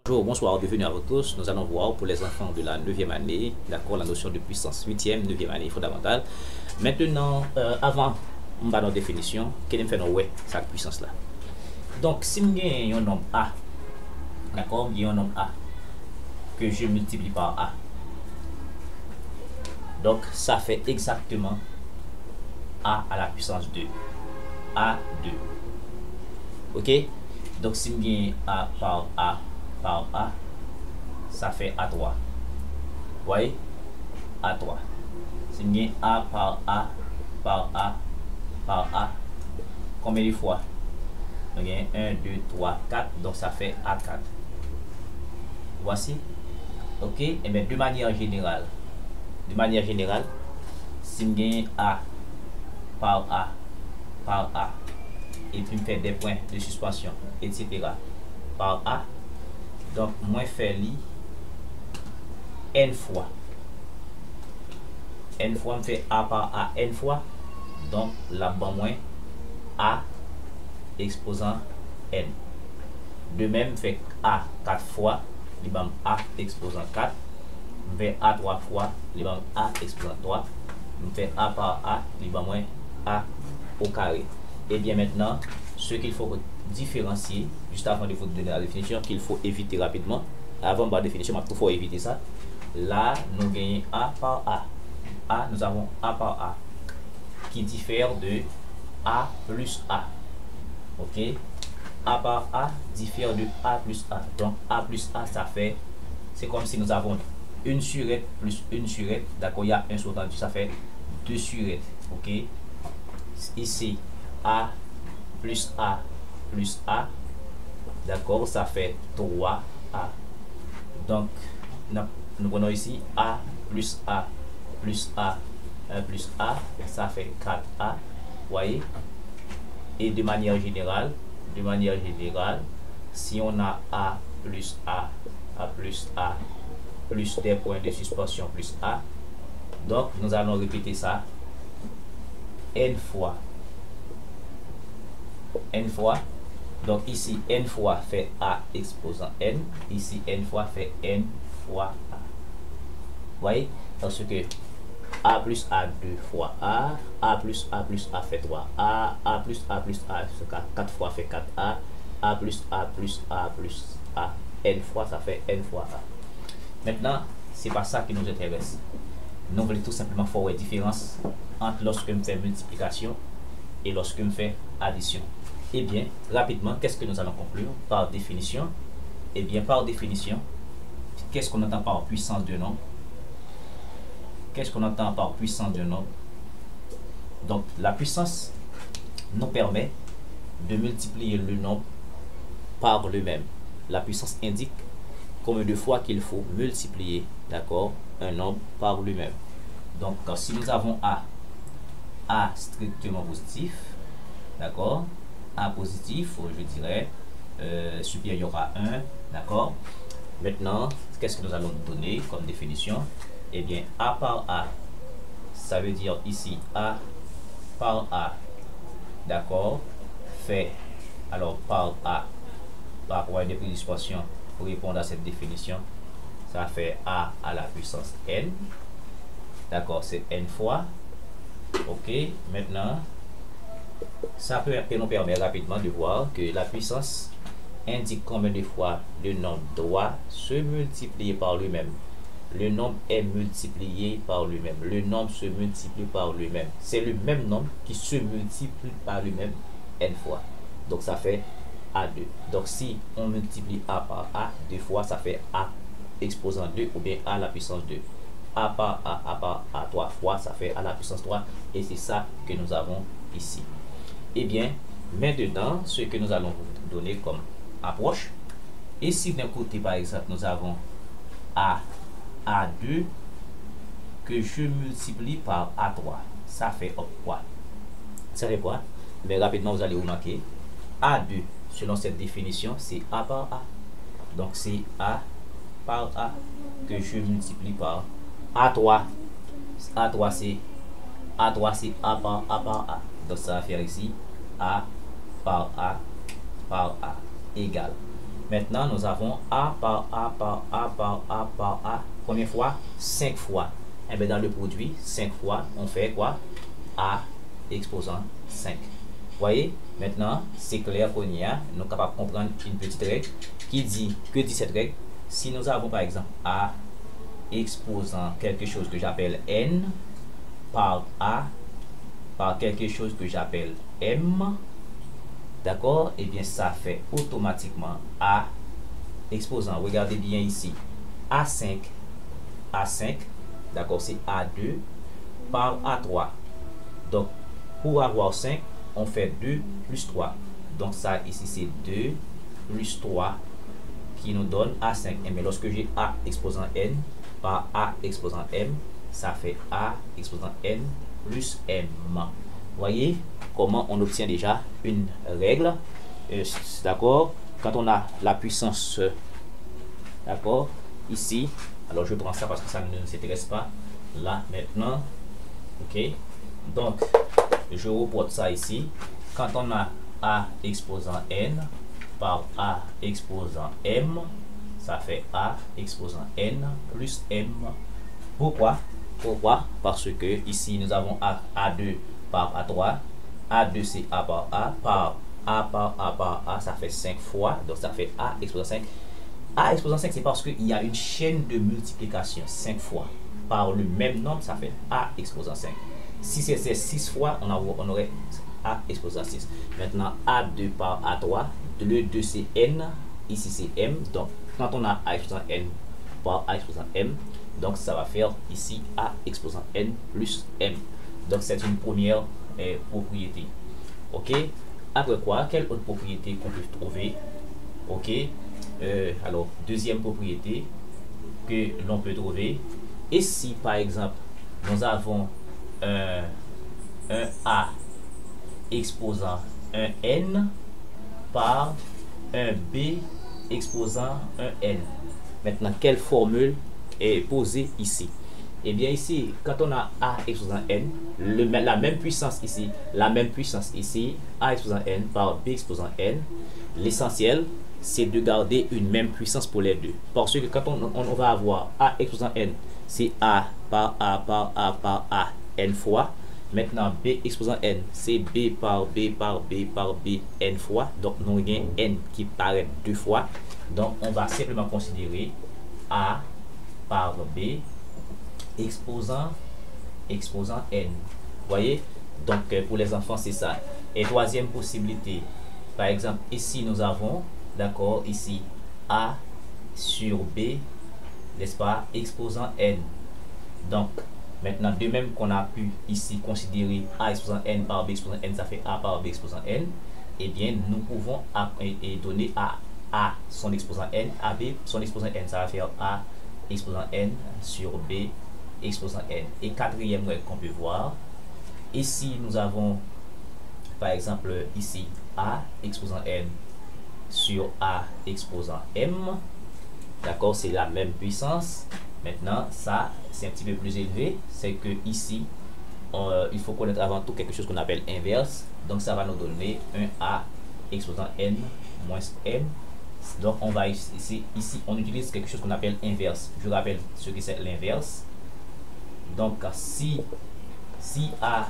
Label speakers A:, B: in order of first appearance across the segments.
A: Bonjour, bonsoir, bienvenue à vous tous. Nous allons voir pour les enfants de la 9e année, d'accord, la notion de puissance 8e, 9e année fondamentale. Maintenant, avant, on va dans la définition, quelle est cette puissance là. Donc, si nous avons un nombre A, d'accord, il y a un nombre A que je multiplie par A. Donc, ça fait exactement A à la puissance 2. A2. Ok? Donc, si nous avons A par A, ça fait A3. Vous voyez? A3. Si nous avons A par A, combien de fois? Donc, 1, 2, 3, 4. Donc, ça fait A4. Voici. Ok? Et bien, de manière générale, si nous avons A par A, et puis me faire des points de suspension, etc. par A, donc moi faire li n fois me fait A par A n fois, donc là-bas moins A exposant n. De même fait A 4 fois, li bam A exposant 4, me fait A 3 fois, li bam A exposant 3, me fait A par A, li bam moins A au carré. Et bien maintenant, ce qu'il faut différencier, juste avant de vous donner la définition, qu'il faut éviter rapidement, avant de la définition, il faut éviter ça. Là, nous gagnons A par A. Nous avons A par A qui diffère de A plus A. Ok? A par A diffère de A plus A. Donc A plus A, ça fait, c'est comme si nous avons une surette plus une surette. D'accord? Il y a un sous-entendu, ça fait deux surettes. Ok? Ici, A plus A plus A, d'accord, ça fait 3A. Donc, nous prenons ici A plus A plus A, 1 plus A, ça fait 4A. Voyez? Et de manière générale, si on a A plus A plus A, plus des points de suspension plus A, donc nous allons répéter ça n fois. Donc ici n fois fait A exposant n, ici n fois fait n fois A. Vous voyez? Parce que A plus A 2 fois A plus A plus A fait 3A, A plus A plus A 4 fois fait 4A, A plus A plus A plus A, n fois ça fait n fois A. Maintenant, c'est pas ça qui nous intéresse. Nous voulons tout simplement faire la différence entre lorsque je fais multiplication et lorsque je fais addition. Eh bien, rapidement, qu'est-ce que nous allons conclure par définition? Eh bien, par définition, qu'est-ce qu'on entend par puissance de nombre? Qu'est-ce qu'on entend par puissance de nombre? Donc, la puissance nous permet de multiplier le nombre par le même. La puissance indique combien de fois qu'il faut multiplier, d'accord, un nombre par lui-même. Donc, si nous avons A strictement positif, d'accord, A positif, je dirais, supérieur à 1, d'accord. Maintenant, qu'est-ce que nous allons donner comme définition? Eh bien, A par A, ça veut dire ici A par A, d'accord, fait, alors par A, par point de dispersion, pour répondre à cette définition, ça fait A à la puissance n, d'accord, c'est n fois. Ok, maintenant, ça peut nous permettre rapidement de voir que la puissance indique combien de fois le nombre doit se multiplier par lui-même. Le nombre est multiplié par lui-même. Le nombre se multiplie par lui-même. C'est le même nombre qui se multiplie par lui-même n fois. Donc ça fait A2. Donc si on multiplie A par A 2 fois, ça fait A exposant 2 ou bien A à la puissance 2. A par A 3 fois, ça fait A à la puissance 3. Et c'est ça que nous avons ici. Eh bien, maintenant, ce que nous allons vous donner comme approche, et si d'un côté, par exemple, nous avons A2 que je multiplie par A3, ça fait quoi? Ça fait quoi? Mais rapidement, vous allez remarquer, A2, selon cette définition, c'est A par A. Donc, c'est A par A que je multiplie par A3. A3, c'est A par A. Donc, ça va faire ici A par A égale. Maintenant, nous avons A par A par A par A par A. Combien de fois? 5 fois. Et bien, dans le produit, 5 fois, on fait quoi? A exposant 5. Voyez? Maintenant, c'est clair qu'on y a. Nous sommes capables de comprendre une petite règle qui dit, que dit cette règle? Si nous avons par exemple A exposant quelque chose que j'appelle N par A par quelque chose que j'appelle M, d'accord? Et bien ça fait automatiquement A exposant, regardez bien ici, A5, d'accord, c'est A2 par A3. Donc pour avoir 5, on fait 2 plus 3. Donc ça ici c'est 2 plus 3 qui nous donne A5. Mais lorsque j'ai A exposant N par A exposant M, ça fait A exposant N plus M. Voyez comment on obtient déjà une règle. D'accord? Quand on a la puissance, d'accord, ici, alors je prends ça parce que ça ne nous intéresse pas là maintenant. Ok, donc je reporte ça ici. Quand on a A exposant N par A exposant M, ça fait A exposant N plus M. Pourquoi? Parce que ici nous avons A2 par A3, A2 c'est A par A, par A par A par A, ça fait 5 fois, donc ça fait A exposant 5. A exposant 5, c'est parce qu'il y a une chaîne de multiplication 5 fois par le même nombre, ça fait A exposant 5. Si c'est 6 fois, on aurait A exposant 6. Maintenant, A2 par A3, le 2 c'est N, ici c'est M, donc quand on a A exposant N par A exposant M, donc ça va faire ici A exposant N plus M. Donc c'est une première propriété. Ok. Après quoi, quelle autre propriété qu'on peut trouver? Ok. Alors deuxième propriété que l'on peut trouver. Et si par exemple nous avons un A exposant un N par un B exposant un N. Maintenant, quelle formule est posée ici? Et bien ici, quand on a A exposant N, la même puissance ici, A exposant N par B exposant N, l'essentiel, c'est de garder une même puissance pour les deux. Parce que quand on va avoir A exposant N, c'est A par A par A par A N fois. Maintenant, B exposant N, c'est B par B par B par B N fois. Donc, nous avons N qui paraît 2 fois. Donc, on va simplement considérer A par B exposant N. Voyez? Donc, pour les enfants, c'est ça. Et troisième possibilité, par exemple, ici, nous avons, d'accord, ici, A sur B, n'est-ce pas, exposant N. Donc, maintenant, de même qu'on a pu ici considérer A exposant N par B exposant N, ça fait A par B exposant N, eh bien, nous pouvons donner à A son exposant N, à B son exposant N, ça va faire A exposant N sur B exposant N. Et quatrième règle qu'on peut voir, ici, nous avons, par exemple, ici, A exposant N sur A exposant M. D'accord, c'est la même puissance. Maintenant, ça, c'est un petit peu plus élevé. C'est que ici, il faut connaître avant tout quelque chose qu'on appelle inverse. Donc, ça va nous donner un A exposant N moins M. Donc, on va ici, on utilise quelque chose qu'on appelle inverse. Je rappelle ce que c'est l'inverse. Donc, si A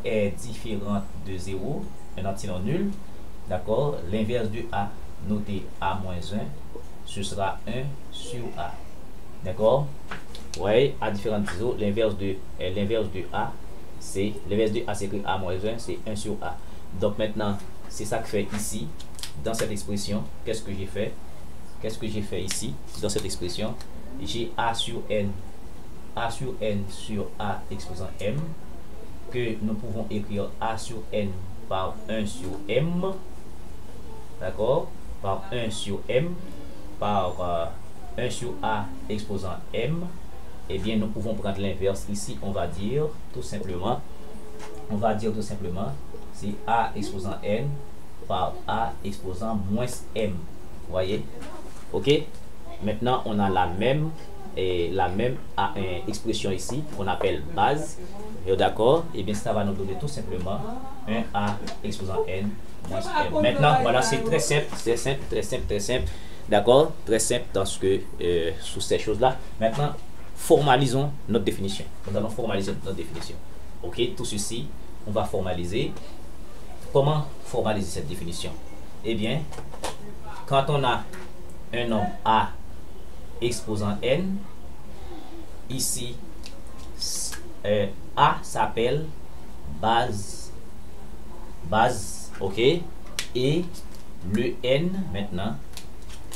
A: est différent de 0, un antinom nul, d'accord, l'inverse de A, noté A moins 1, ce sera 1 sur A. D'accord? Ouais, à différentes ISO, l'inverse de A, c'est l'inverse de A, c'est écrit A moins 1, c'est 1 sur A. Donc maintenant, c'est ça que fait ici, dans cette expression. Qu'est-ce que j'ai fait? Qu'est-ce que j'ai fait ici, dans cette expression? J'ai A sur N sur A exposant M, que nous pouvons écrire A sur N par 1 sur M, d'accord, par 1 sur M, par 1 sur A exposant M. Et bien, nous pouvons prendre l'inverse ici. On va dire tout simplement, c'est A exposant N par A exposant moins M. Voyez? Ok? Maintenant, on a la même la même expression ici qu'on appelle base. D'accord? Et bien ça va nous donner tout simplement un A exposant n moins m. Maintenant, voilà, c'est très simple, très simple, très simple, très simple. D'accord? Très simple dans ce que, sous ces choses-là. Maintenant, formalisons notre définition. Nous allons formaliser notre définition. Ok? Tout ceci, on va formaliser. Comment formaliser cette définition? Eh bien, quand on a un nombre A exposant n, ici, A s'appelle base, ok, et le n maintenant,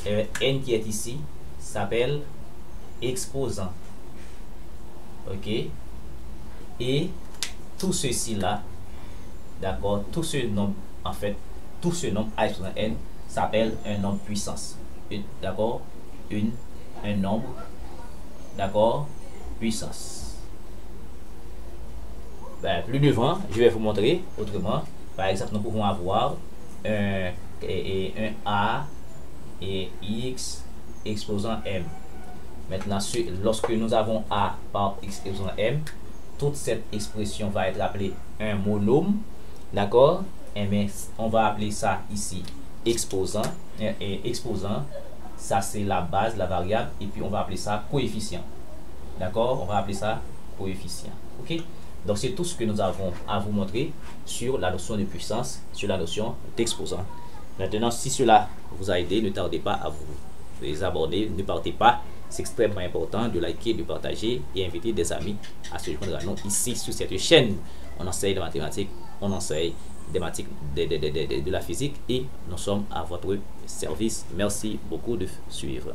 A: n qui est ici, s'appelle exposant, ok, et tout ceci là, d'accord, tout ce nombre, en fait, tout ce nombre A exposant n s'appelle un nombre puissance, d'accord, un nombre, d'accord, puissance. Ben, plus devant, je vais vous montrer autrement. Par exemple, nous pouvons avoir un A et X exposant M. Maintenant, lorsque nous avons A par X exposant M, toute cette expression va être appelée un monôme. D'accord? Mais on va appeler ça ici exposant. Et exposant, ça c'est la base, la variable. Et puis on va appeler ça coefficient. D'accord? On va appeler ça coefficient. Ok? Donc c'est tout ce que nous avons à vous montrer sur la notion de puissance, sur la notion d'exposant. Maintenant, si cela vous a aidé, ne tardez pas à vous abonner, ne partez pas. C'est extrêmement important de liker, de partager et inviter des amis à se joindre à nous ici sur cette chaîne. On enseigne les mathématiques, on enseigne des mathématiques, de la physique et nous sommes à votre service. Merci beaucoup de suivre.